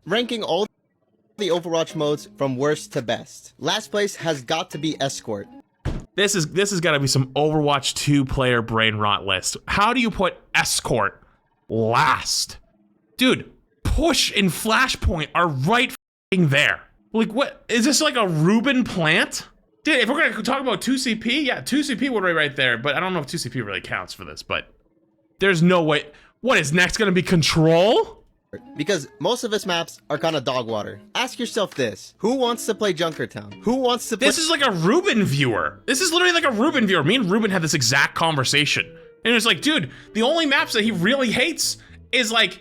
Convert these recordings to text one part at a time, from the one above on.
ranking all the Overwatch modes from worst to best. Last place has got to be Escort. This has got to be some Overwatch 2 player brain rot list. How do you put Escort last? Dude, Push and Flashpoint are right there. Like, what? Is this like a Reuben plant? Dude, if we're gonna talk about 2CP, yeah, 2CP would be right there, but I don't know if 2CP really counts for this, but there's no way. What is next gonna be Control? Because most of its maps are kind of dog water. Ask yourself this: who wants to play Junkertown? Who wants to play— This is like a Reuben viewer. This is literally like a Reuben viewer. Me and Reuben had this exact conversation. And it was like, dude, the only maps that he really hates is like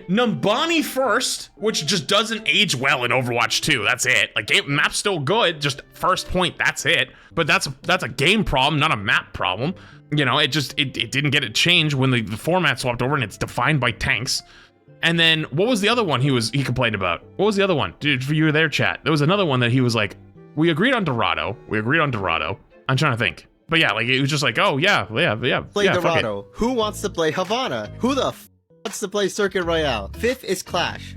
Numbani first, which just doesn't age well in Overwatch 2. That's it. Like, map's still good, just first point, that's it. But that's a game problem, not a map problem. You know, it didn't get it changed when the format swapped over and it's defined by tanks. And then what was the other one he complained about? What was the other one? Dude, you were there, chat. There was another one that he was like, we agreed on Dorado. I'm trying to think. But yeah, like, it was just like, oh yeah. Play Dorado. Who wants to play Havana? Who the f wants to play Circuit Royale? Fifth is Clash.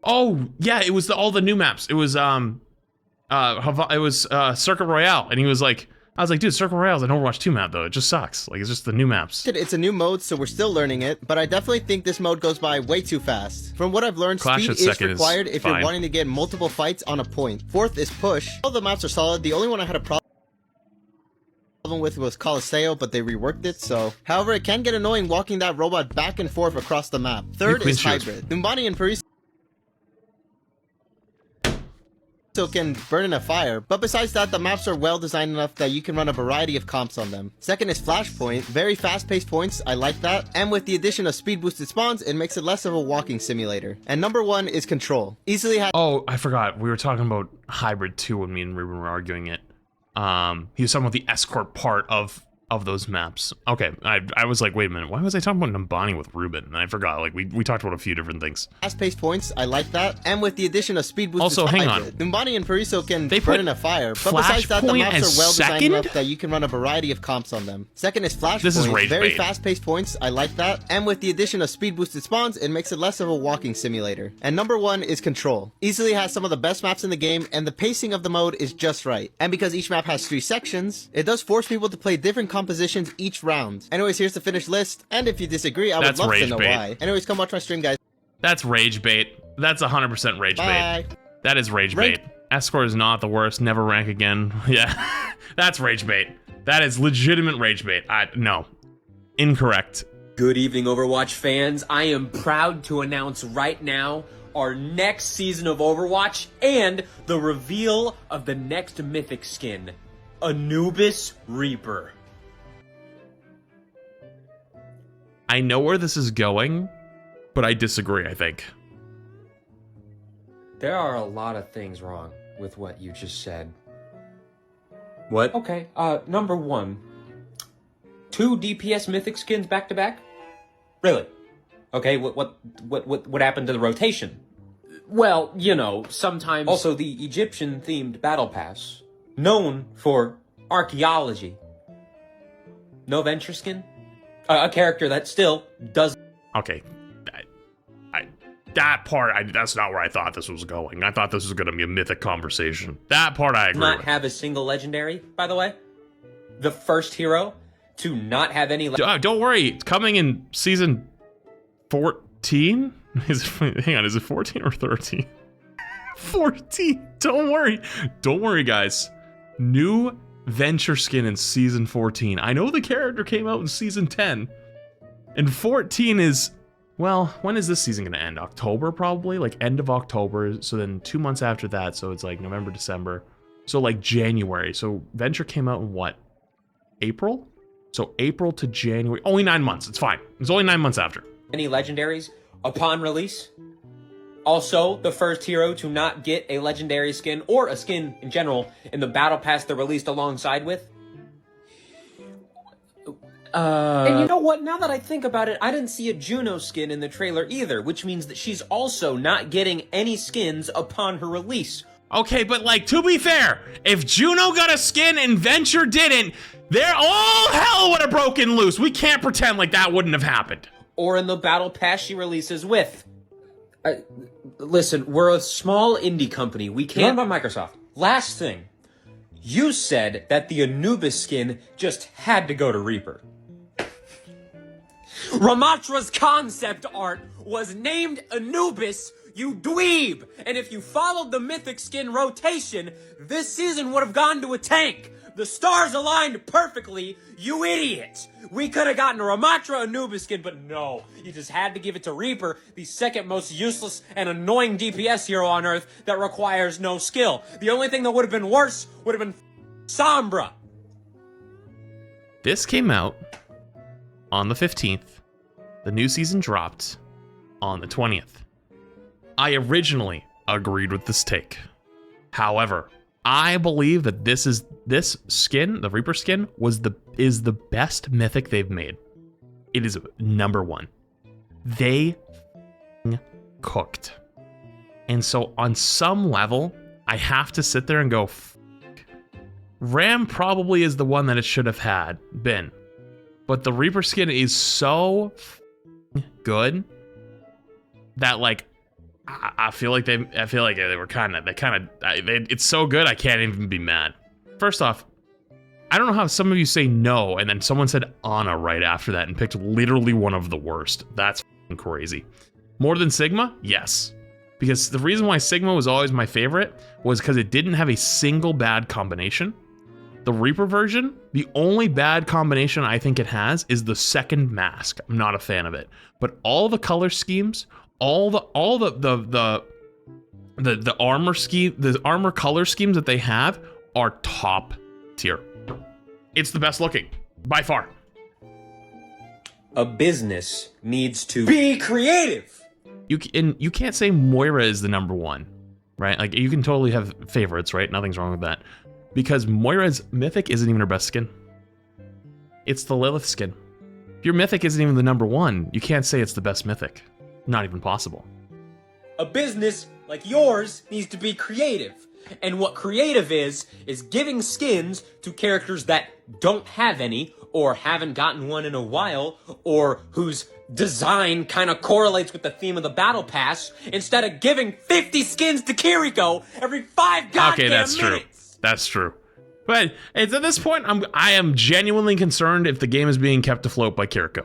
Oh yeah, it was all the new maps. It was Circuit Royale, and he was like, I was like, dude, Circuit Royale's an Overwatch 2 map though. It just sucks. Like, it's just the new maps. It's a new mode, so we're still learning it, but I definitely think this mode goes by way too fast. From what I've learned, Clash speed is required if you're wanting to get multiple fights on a point. Fourth is Push. All the maps are solid. The only one I had a problem with was Colosseo, but they reworked it, so. However, it can get annoying walking that robot back and forth across the map. Third is Hybrid. Numbani and Parisa can burn in a fire, but besides that, the maps are well designed enough that you can run a variety of comps on them. Second is Flashpoint. Very fast-paced points, I like that, and with the addition of speed-boosted spawns, it makes it less of a walking simulator. And number one is Control. Easily had— Oh, I forgot. We were talking about Hybrid 2 when me and Ruben were arguing it. He was talking about the Escort part of those maps. Okay, I was like, wait a minute, why was I talking about Numbani with Ruben? And I forgot, like, we talked about a few different things. Fast-paced points, I like that, and with the addition of speed boosted— Also, hang on. Numbani and Parisa can burn in a fire, but besides that, the maps are well designed enough that you can run a variety of comps on them. Second is Flashpoint. This is rage very bait. fast-paced points, I like that, and with the addition of speed boosted spawns, it makes it less of a walking simulator. And number one is Control. Easily has some of the best maps in the game, and the pacing of the mode is just right. And because each map has 3 sections, it does force people to play different compositions each round. Anyways, here's the finished list, and if you disagree, I would love to know why. Anyways, come watch my stream, guys. That's rage bait. That's 100% rage bait. That is rage bait. Escort is not the worst. Never rank again. Yeah, that's rage bait. That is legitimate rage bait. No, incorrect. Good evening, Overwatch fans. I am proud to announce right now our next season of Overwatch and the reveal of the next Mythic skin, Anubis Reaper. I know where this is going, but I disagree, I think. There are a lot of things wrong with what you just said. What? Okay, number one. 2 DPS Mythic skins back to back? Really? Okay, what happened to the rotation? Well, you know, sometimes... Also, the Egyptian-themed Battle Pass, known for archaeology. No Venture skin? A character that still does... Okay, that part, that's not where I thought this was going. I thought this was going to be a Mythic conversation. That part I agree not with. Have a single legendary, by the way. The first hero to not have any... Don't worry, it's coming in season 14? Hang on, is it 14 or 13? 14, don't worry guys. New Venture skin in season 14. I know the character came out in season 10. And 14 is, well, when is this season gonna end? October probably? Like end of October. So then 2 months after that, so it's like November, December. So like January. So Venture came out in what? April? So April to January. Only 9 months, it's fine. It's only 9 months after. Any legendaries upon release. Also, the first hero to not get a legendary skin, or a skin in general, in the battle pass they're released alongside with. And you know what? Now that I think about it, I didn't see a Juno skin in the trailer either, which means that she's also not getting any skins upon her release. Okay, but like, to be fair, if Juno got a skin and Venture didn't, all hell would have broken loose. We can't pretend like that wouldn't have happened. Or in the battle pass she releases with. Listen, we're a small indie company. We can't... Run by Microsoft. Last thing. You said that the Anubis skin just had to go to Reaper. Ramatra's concept art was named Anubis, you dweeb! And if you followed the Mythic skin rotation, this season would have gone to a tank. The stars aligned perfectly, you idiot! We could have gotten a Ramatra Anubis skin, but no. You just had to give it to Reaper, the second most useless and annoying DPS hero on Earth that requires no skill. The only thing that would have been worse would have been Sombra. This came out on the 15th. The new season dropped on the 20th. I originally agreed with this take. However, I believe that this skin, the Reaper skin, is the best Mythic they've made. It is number one. They cooked. And so on some level, I have to sit there and go, Ram probably is the one that it should have been. But the Reaper skin is so good that, like, I feel like they were it's so good I can't even be mad. First off, I don't know how some of you say no and then someone said Ana right after that and picked literally one of the worst. That's crazy. More than Sigma? Yes. Because the reason why Sigma was always my favorite was because it didn't have a single bad combination. The Reaper version, the only bad combination I think it has is the second mask. I'm not a fan of it. But all the color schemes, all the armor scheme, the armor color schemes that they have are top tier. It's the best looking by far. A business needs to be creative. You can't say Moira is the number one, right? Like, you can totally have favorites, right? Nothing's wrong with that. Because Moira's Mythic isn't even her best skin. It's the Lilith skin. If your Mythic isn't even the number one, you can't say it's the best Mythic. Not even possible. A business like yours needs to be creative. And what creative is giving skins to characters that don't have any, or haven't gotten one in a while, or whose design kind of correlates with the theme of the battle pass, instead of giving 50 skins to Kiriko every 5 goddamn minutes. True. That's true. But at this point, I am genuinely concerned if the game is being kept afloat by Kiriko.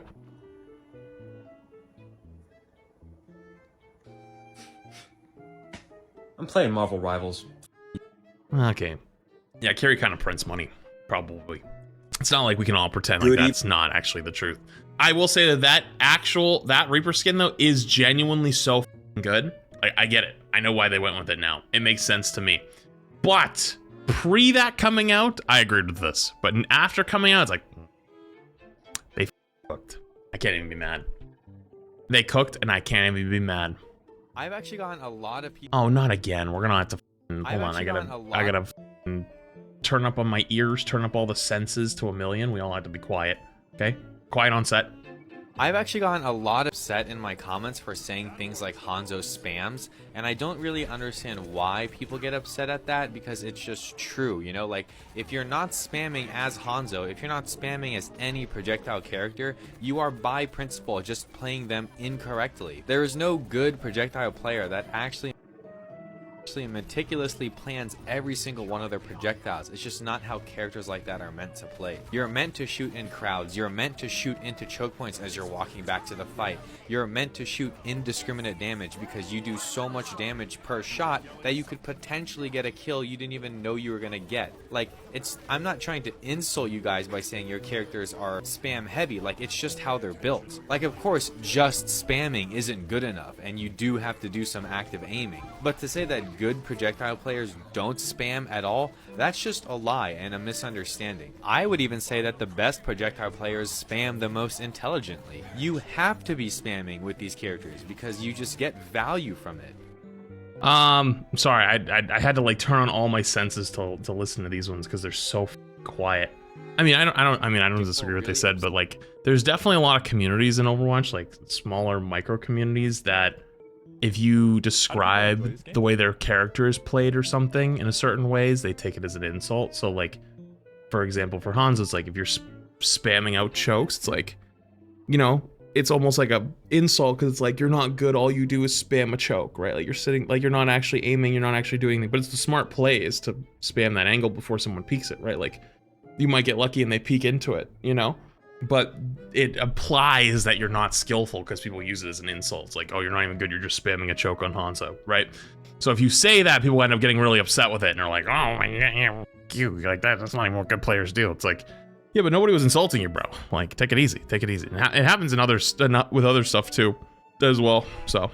I'm playing Marvel Rivals. Okay. Yeah, Kiri kind of prints money, probably. It's not like we can all pretend like that's not actually the truth. I will say that that Reaper skin, though, is genuinely so good. I get it. I know why they went with it now. It makes sense to me. But pre that coming out, I agreed with this. But after coming out, it's like, they cooked. I can't even be mad. They cooked, and I can't even be mad. I've actually gotten a lot of people. Oh, not again. We're gonna have to. Hold on. I gotta turn up on my ears, turn up all the senses to 1,000,000. We all have to be quiet. Okay? Quiet on set. I've actually gotten a lot upset in my comments for saying things like Hanzo spams, and I don't really understand why people get upset at that, because it's just true, you know? Like, if you're not spamming as Hanzo, if you're not spamming as any projectile character, you are by principle just playing them incorrectly. There is no good projectile player that actually meticulously plans every single one of their projectiles. It's just not how characters like that are meant to play. You're meant to shoot in crowds. You're meant to shoot into choke points as you're walking back to the fight. You're meant to shoot indiscriminate damage because you do so much damage per shot that you could potentially get a kill you didn't even know you were gonna get. Like, I'm not trying to insult you guys by saying your characters are spam heavy. Like, it's just how they're built. Like, of course, just spamming isn't good enough, and you do have to do some active aiming. But to say that good projectile players don't spam at all, that's just a lie and a misunderstanding. I would even say that the best projectile players spam the most intelligently. You have to be spamming with these characters because you just get value from it. Sorry, I had to like turn on all my senses to listen to these ones because they're so quiet. I mean, I don't disagree with what they said, but like, there's definitely a lot of communities in Overwatch, like smaller micro communities that, if you describe the way their character is played or something in a certain ways, they take it as an insult. So like, for example, for Hanzo, it's like if you're spamming out chokes, it's like, you know, it's almost like a insult because it's like you're not good, all you do is spam a choke, right? Like you're sitting, like you're not actually aiming, you're not actually doing anything, but it's the smart play is to spam that angle before someone peeks it, right? Like you might get lucky and they peek into it, you know? But it implies that you're not skillful because people use it as an insult. It's like, oh, you're not even good, you're just spamming a choke on Hanzo, right? So if you say that, people end up getting really upset with it and they're like, oh my god, you like that's not even what good players do. It's like, yeah, but nobody was insulting you, bro. Like, take it easy, take it easy. It happens in with other stuff too, as well. So